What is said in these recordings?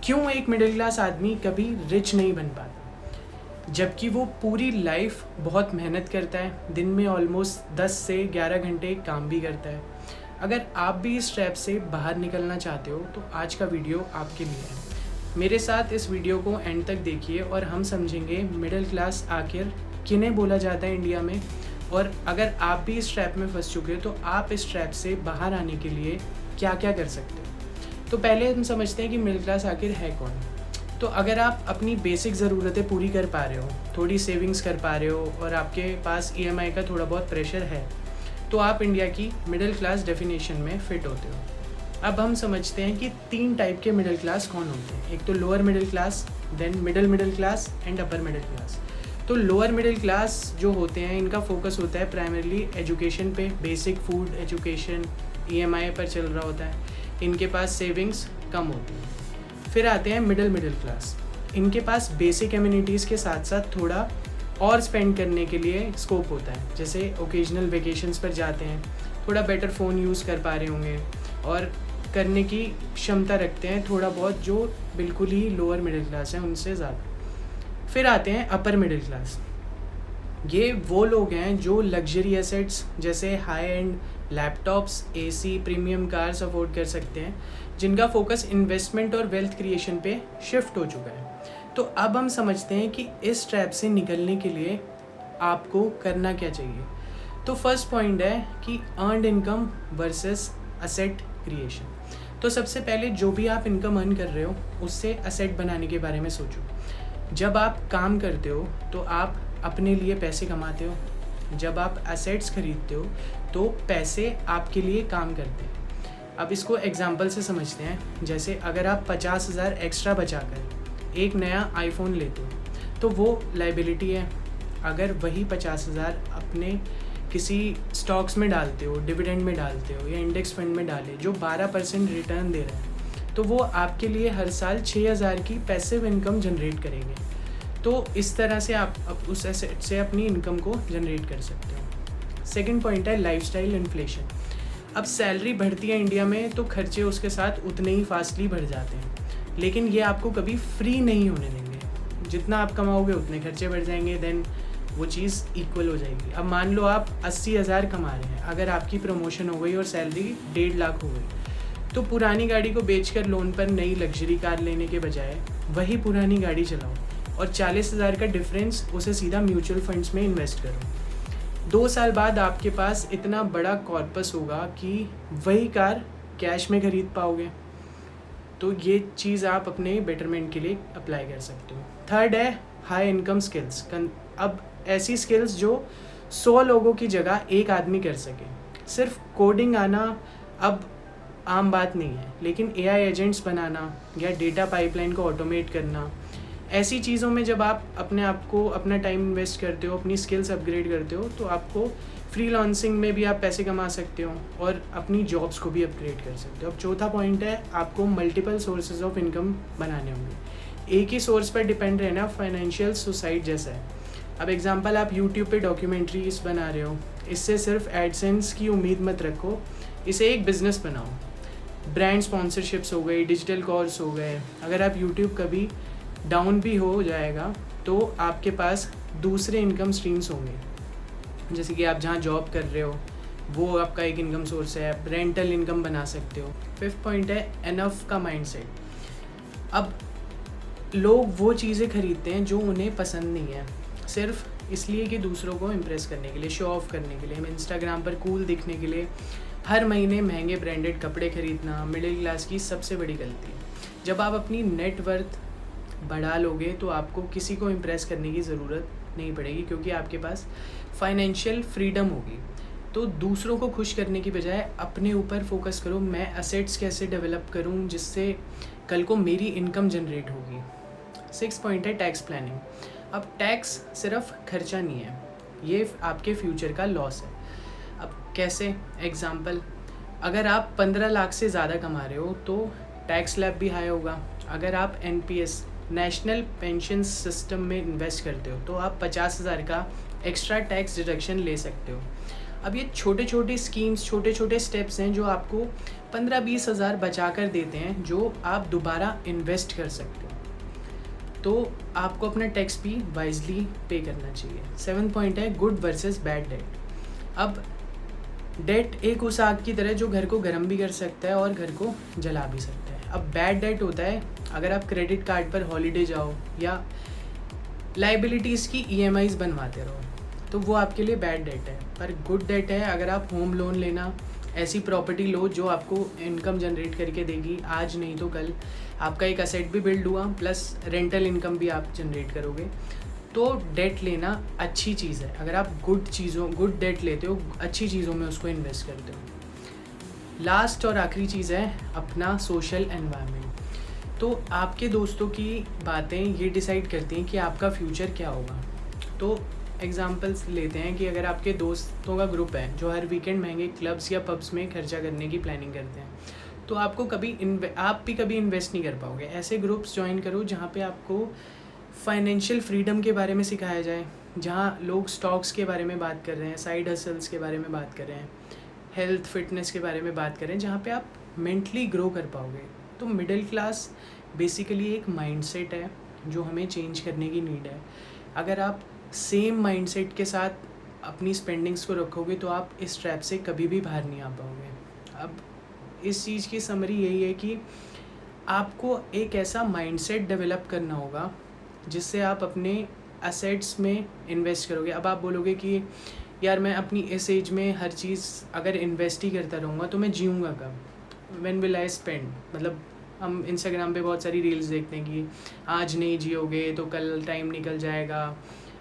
क्यों एक middle class आदमी कभी रिच नहीं बन पाता, जबकि वो पूरी लाइफ बहुत मेहनत करता है, दिन में ऑलमोस्ट 10 से 11 घंटे काम भी करता है। अगर आप भी इस ट्रैप से बाहर निकलना चाहते हो तो आज का वीडियो आपके लिए है। मेरे साथ इस वीडियो को एंड तक देखिए और हम समझेंगे मिडिल क्लास आखिर किन्हें बोला जाता है इंडिया में, और अगर आप भी इस ट्रैप में फंस चुके हो तो आप इस ट्रैप से बाहर आने के लिए क्या क्या कर सकते हो। तो पहले हम समझते हैं कि मिडिल क्लास आखिर है कौन। तो अगर आप अपनी बेसिक ज़रूरतें पूरी कर पा रहे हो, थोड़ी सेविंग्स कर पा रहे हो और आपके पास ईएमआई का थोड़ा बहुत प्रेशर है, तो आप इंडिया की मिडिल क्लास डेफिनेशन में फ़िट होते हो। अब हम समझते हैं कि 3 टाइप के मिडिल क्लास कौन होते हैं। एक तो lower middle class, then middle class and upper middle class. तो लोअर मिडिल क्लास जो होते हैं इनका फोकस होता है प्राइमरली एजुकेशन पे, बेसिक फूड, एजुकेशन, ईएमआई पर चल रहा होता है, इनके पास सेविंग्स कम होती है। फिर आते हैं मिडिल क्लास, इनके पास बेसिक एमिनिटीज़ के साथ साथ थोड़ा और स्पेंड करने के लिए स्कोप होता है, जैसे ओकेजनल वेकेशंस पर जाते हैं, थोड़ा बेटर फ़ोन यूज़ कर पा रहे होंगे और करने की क्षमता रखते हैं थोड़ा बहुत, जो बिल्कुल ही लोअर मिडिल क्लास है उनसे ज़्यादा। फिर आते हैं अपर मिडिल क्लास। ये वो लोग हैं जो लग्जरी एसेट्स जैसे high and laptops, AC, premium cars afford कर सकते हैं, जिनका फोकस इन्वेस्टमेंट और वेल्थ क्रिएशन पे शिफ्ट हो चुका है। तो अब हम समझते हैं कि इस ट्रैप से निकलने के लिए आपको करना क्या चाहिए। तो फर्स्ट पॉइंट है कि earned income versus asset creation. तो सबसे पहले जो भी आप इनकम अर्न कर रहे हो उससे असेट बनाने के बारे में सोचो। जब आप काम करते हो तो आप अपने लिए पैसे कमाते हो, जब आप एसेट्स खरीदते हो तो पैसे आपके लिए काम करते हैं। अब इसको एग्जांपल से समझते हैं। जैसे अगर आप 50,000 एक्स्ट्रा बचाकर एक नया आईफोन लेते हो तो वो लाइबिलिटी है। अगर वही 50,000 अपने किसी स्टॉक्स में डालते हो, डिविडेंड में डालते हो या इंडेक्स फंड में डाले जो 12% रिटर्न दे रहा है, तो वो आपके लिए हर साल 6,000 की पैसिव इनकम जनरेट करेंगे। तो इस तरह से आप उस एसेट से अपनी इनकम को जनरेट कर सकते हो। सेकंड पॉइंट है लाइफस्टाइल इन्फ्लेशन। अब सैलरी बढ़ती है इंडिया में तो खर्चे उसके साथ उतने ही फास्टली बढ़ जाते हैं, लेकिन ये आपको कभी फ्री नहीं होने देंगे। जितना आप कमाओगे उतने खर्चे बढ़ जाएंगे, देन वो चीज़ इक्वल हो जाएगी। अब मान लो आप 80,000 कमा रहे हैं, अगर आपकी प्रमोशन हो गई और सैलरी 1.5 लाख हो गई, तो पुरानी गाड़ी को बेचकर लोन पर नई लग्जरी कार लेने के बजाय वही पुरानी गाड़ी चलाओ और 40,000 का डिफरेंस उसे सीधा म्यूचुअल फंड्स में इन्वेस्ट करो। 2 साल बाद आपके पास इतना बड़ा कॉर्पस होगा कि वही कार कैश में खरीद पाओगे। तो ये चीज़ आप अपने बेटरमेंट के लिए अप्लाई कर सकते हो। थर्ड है हाई इनकम स्किल्स। अब ऐसी स्किल्स जो 100 लोगों की जगह एक आदमी कर सके। सिर्फ कोडिंग आना अब आम बात नहीं है, लेकिन एआई एजेंट्स बनाना या डेटा पाइपलाइन को ऑटोमेट करना, ऐसी चीज़ों में जब आप अपने आप को अपना टाइम इन्वेस्ट करते हो, अपनी स्किल्स अपग्रेड करते हो, तो आपको फ्रीलांसिंग में भी आप पैसे कमा सकते हो और अपनी जॉब्स को भी अपग्रेड कर सकते हो। अब चौथा पॉइंट है आपको मल्टीपल सोर्सेज ऑफ इनकम बनाने होंगे। एक ही सोर्स पर डिपेंड रहना फाइनेंशियल सुसाइड जैसा है। अब एग्जांपल, आप यूट्यूब पे डॉक्यूमेंट्रीज बना रहे हो, इससे सिर्फ एडसेंस की उम्मीद मत रखो, इसे एक बिज़नेस बनाओ। ब्रांड स्पॉन्सरशिप्स हो गई, डिजिटल कोर्स हो गए। अगर आप यूट्यूब कभी डाउन भी हो जाएगा तो आपके पास दूसरे इनकम स्ट्रीम्स होंगे, जैसे कि आप जहाँ जॉब कर रहे हो वो आपका एक इनकम सोर्स है, रेंटल इनकम बना सकते हो। फिफ्थ पॉइंट है एनफ का माइंडसेट। अब लोग वो चीज़ें खरीदते हैं जो उन्हें पसंद नहीं है, सिर्फ इसलिए कि दूसरों को इम्प्रेस करने के लिए, शो ऑफ करने के लिए, इंस्टाग्राम पर कूल दिखने के लिए हर महीने महंगे ब्रांडेड कपड़े खरीदना मिडिल क्लास की सबसे बड़ी गलती है। जब आप अपनी नेटवर्थ बढ़ा लोगे तो आपको किसी को इम्प्रेस करने की ज़रूरत नहीं पड़ेगी, क्योंकि आपके पास फाइनेंशियल फ्रीडम होगी। तो दूसरों को खुश करने की बजाय अपने ऊपर फोकस करो, मैं एसेट्स कैसे डेवलप करूं जिससे कल को मेरी इनकम जनरेट होगी। 6 पॉइंट है टैक्स प्लानिंग। अब टैक्स सिर्फ खर्चा नहीं है, ये आपके फ्यूचर का लॉस है। अब कैसे? एग्जाम्पल, अगर आप 15 लाख से ज़्यादा कमा रहे हो तो टैक्स स्लैब भी हाई होगा। अगर आप एनपीएस नेशनल पेंशन सिस्टम में इन्वेस्ट करते हो तो आप 50,000 का एक्स्ट्रा टैक्स डिडक्शन ले सकते हो। अब ये छोटे छोटे स्कीम्स, छोटे छोटे स्टेप्स हैं जो आपको 15-20 हज़ार बचा कर देते हैं जो आप दोबारा इन्वेस्ट कर सकते हो। तो आपको अपना टैक्स भी वाइजली पे करना चाहिए। 7 पॉइंट है गुड वर्सेस बैड डेट। अब डेट एक उस आग की तरह जो घर को गर्म भी कर सकता है और घर को जला भी सकता है। अब बैड डेट होता है अगर आप क्रेडिट कार्ड पर हॉलीडे जाओ या लाइबिलिटीज़ की EMIs बनवाते रहो, तो वो आपके लिए बैड डेट है। पर गुड डेट है अगर आप होम लोन लेना, ऐसी प्रॉपर्टी लो जो आपको इनकम जनरेट करके देगी, आज नहीं तो कल आपका एक असेट भी बिल्ड हुआ प्लस रेंटल इनकम भी आप जनरेट करोगे। तो डेट लेना अच्छी चीज़ है अगर आप गुड डेट लेते हो, अच्छी चीज़ों में उसको इन्वेस्ट करते हो। लास्ट और आखिरी चीज़ है अपना सोशल एनवायरनमेंट। तो आपके दोस्तों की बातें ये डिसाइड करती हैं कि आपका फ्यूचर क्या होगा। तो एग्जांपल्स लेते हैं कि अगर आपके दोस्तों का ग्रुप है जो हर वीकेंड महंगे क्लब्स या पब्स में खर्चा करने की प्लानिंग करते हैं, तो आपको आप भी कभी इन्वेस्ट नहीं कर पाओगे। ऐसे ग्रुप्स ज्वाइन करो जहाँ पे आपको फाइनेंशियल फ्रीडम के बारे में सिखाया जाए, जहाँ लोग स्टॉक्स के बारे में बात कर रहे हैं, साइड हसल्स के बारे में बात कर रहे हैं, हेल्थ फिटनेस के बारे में बात कर रहे हैं, जहाँ पे आप मेंटली ग्रो कर पाओगे। तो मिडिल क्लास बेसिकली एक माइंडसेट है जो हमें चेंज करने की नीड है। अगर आप सेम माइंडसेट के साथ अपनी स्पेंडिंग्स को रखोगे तो आप इस ट्रैप से कभी भी बाहर नहीं आ पाओगे। अब इस चीज़ की समरी यही है कि आपको एक ऐसा माइंडसेट डेवलप करना होगा जिससे आप अपने एसेट्स में इन्वेस्ट करोगे। अब आप बोलोगे कि यार मैं अपनी इस एज में हर चीज़ अगर इन्वेस्ट ही करता रहूँगा तो मैं जीऊँगा कब, व्हेन विल आई स्पेंड। मतलब हम इंस्टाग्राम पे बहुत सारी रील्स देखते हैं कि आज नहीं जियोगे तो कल टाइम निकल जाएगा,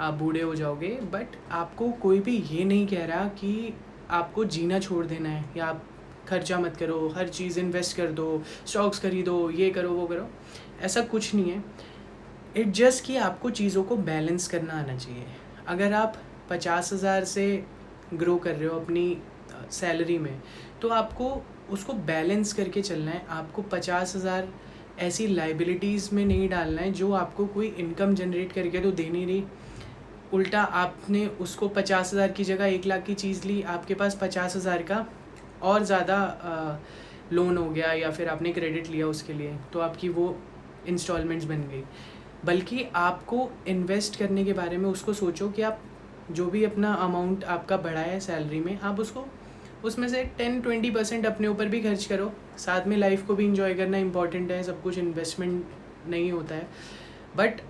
आप बूढ़े हो जाओगे। बट आपको कोई भी ये नहीं कह रहा कि आपको जीना छोड़ देना है या आप खर्चा मत करो, हर चीज़ इन्वेस्ट कर दो, स्टॉक्स खरीदो, ये करो वो करो। ऐसा कुछ नहीं है। इट जस्ट कि आपको चीज़ों को बैलेंस करना आना चाहिए। अगर आप 50,000 से ग्रो कर रहे हो अपनी सैलरी में, तो आपको उसको बैलेंस करके चलना है। आपको 50,000 ऐसी लाइबिलिटीज़ में नहीं डालना है जो आपको कोई इनकम जनरेट करके तो दे नहीं रही। उल्टा आपने उसको 50,000 की जगह 1 लाख की चीज़ ली, आपके पास 50,000 का और ज़्यादा लोन हो गया या फिर आपने क्रेडिट लिया उसके लिए, तो आपकी वो इंस्टॉलमेंट्स बन गई। बल्कि आपको इन्वेस्ट करने के बारे में उसको सोचो कि आप जो भी अपना अमाउंट आपका बढ़ा है सैलरी में, आप उसको उसमें से 10-20% अपने ऊपर भी खर्च करो। साथ में लाइफ को भी इंजॉय करना इंपॉर्टेंट है, सब कुछ इन्वेस्टमेंट नहीं होता है। बट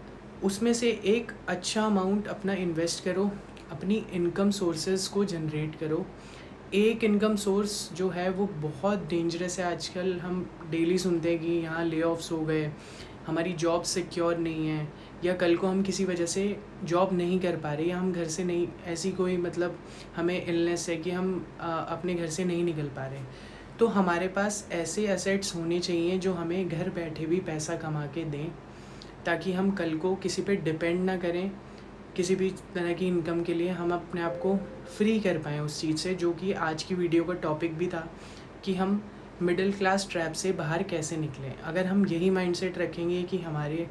उसमें से एक अच्छा अमाउंट अपना इन्वेस्ट करो, अपनी इनकम सोर्सेज को जनरेट करो। एक इनकम सोर्स जो है वो बहुत डेंजरस है। आजकल हम डेली सुनते हैं कि यहाँ ले ऑफ्स हो गए, हमारी जॉब सिक्योर नहीं है, या कल को हम किसी वजह से जॉब नहीं कर पा रहे, या हम घर से नहीं, ऐसी कोई मतलब हमें इलनेस है कि हम अपने घर से नहीं निकल पा रहे। तो हमारे पास ऐसे एसेट्स होने चाहिए जो हमें घर बैठे भी पैसा कमा के दें, ताकि हम कल को किसी पे डिपेंड ना करें किसी भी तरह की इनकम के लिए। हम अपने आप को फ्री कर पाएँ उस चीज़ से, जो कि आज की वीडियो का टॉपिक भी था कि हम मिडिल क्लास ट्रैप से बाहर कैसे निकलें। अगर हम यही माइंडसेट रखेंगे कि हमारे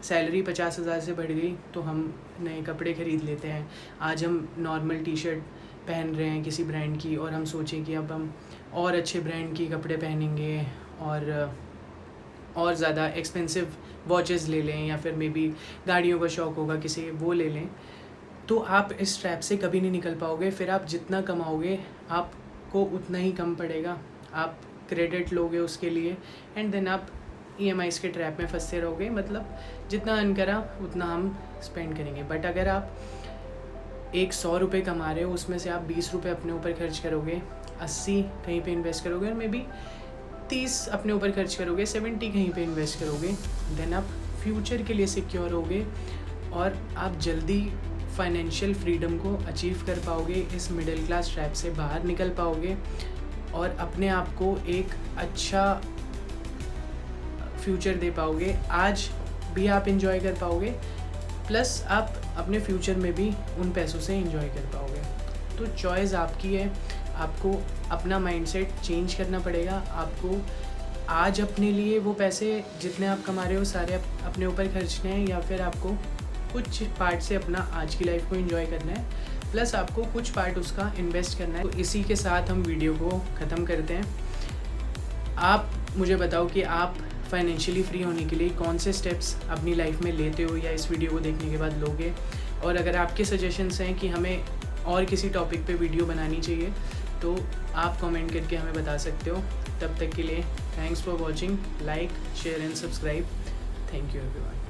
सैलरी 50,000 से बढ़ गई तो हम नए कपड़े ख़रीद लेते हैं, आज हम नॉर्मल टी शर्ट पहन रहे हैं किसी ब्रांड की और हम सोचें कि अब हम और अच्छे ब्रांड की कपड़े पहनेंगे और ज़्यादा एक्सपेंसिव वॉचेस ले लें, या फिर मे बी गाड़ियों का शौक़ होगा किसी, वो ले लें, तो आप इस ट्रैप से कभी नहीं निकल पाओगे। फिर आप जितना कमाओगे आपको उतना ही कम पड़ेगा, आप क्रेडिट लोगे उसके लिए, एंड देन आप EMIs के ट्रैप में फंसते रहोगे। मतलब जितना अर्न करा उतना हम स्पेंड करेंगे। बट अगर आप 100 रुपये कमा रहे हो, उसमें से आप 20 रुपये अपने ऊपर खर्च करोगे, 80 कहीं पे इन्वेस्ट करोगे, और मे बी 30 अपने ऊपर खर्च करोगे, 70 कहीं पे इन्वेस्ट करोगे, देन आप फ्यूचर के लिए सिक्योर होगे और आप जल्दी फाइनेंशियल फ्रीडम को अचीव कर पाओगे, इस मिडिल क्लास ट्रैप से बाहर निकल पाओगे और अपने आप को एक अच्छा फ्यूचर दे पाओगे। आज भी आप इंजॉय कर पाओगे, प्लस आप अपने फ्यूचर में भी उन पैसों से इंजॉय कर पाओगे। तो चॉइस आपकी है, आपको अपना माइंडसेट चेंज करना पड़ेगा। आपको आज अपने लिए वो पैसे जितने आप कमा रहे हो सारे अपने ऊपर खर्चने हैं, या फिर आपको कुछ पार्ट से अपना आज की लाइफ को एंजॉय करना है, प्लस आपको कुछ पार्ट उसका इन्वेस्ट करना है। तो इसी के साथ हम वीडियो को ख़त्म करते हैं। आप मुझे बताओ कि आप फाइनेंशियली फ्री होने के लिए कौन से स्टेप्स अपनी लाइफ में लेते हो या इस वीडियो को देखने के बाद लोगे। और अगर आपके सजेशंस हैं कि हमें और किसी टॉपिक पे वीडियो बनानी चाहिए तो आप कमेंट करके हमें बता सकते हो। तब तक के लिए thanks for watching, like share and subscribe. Thank you everyone.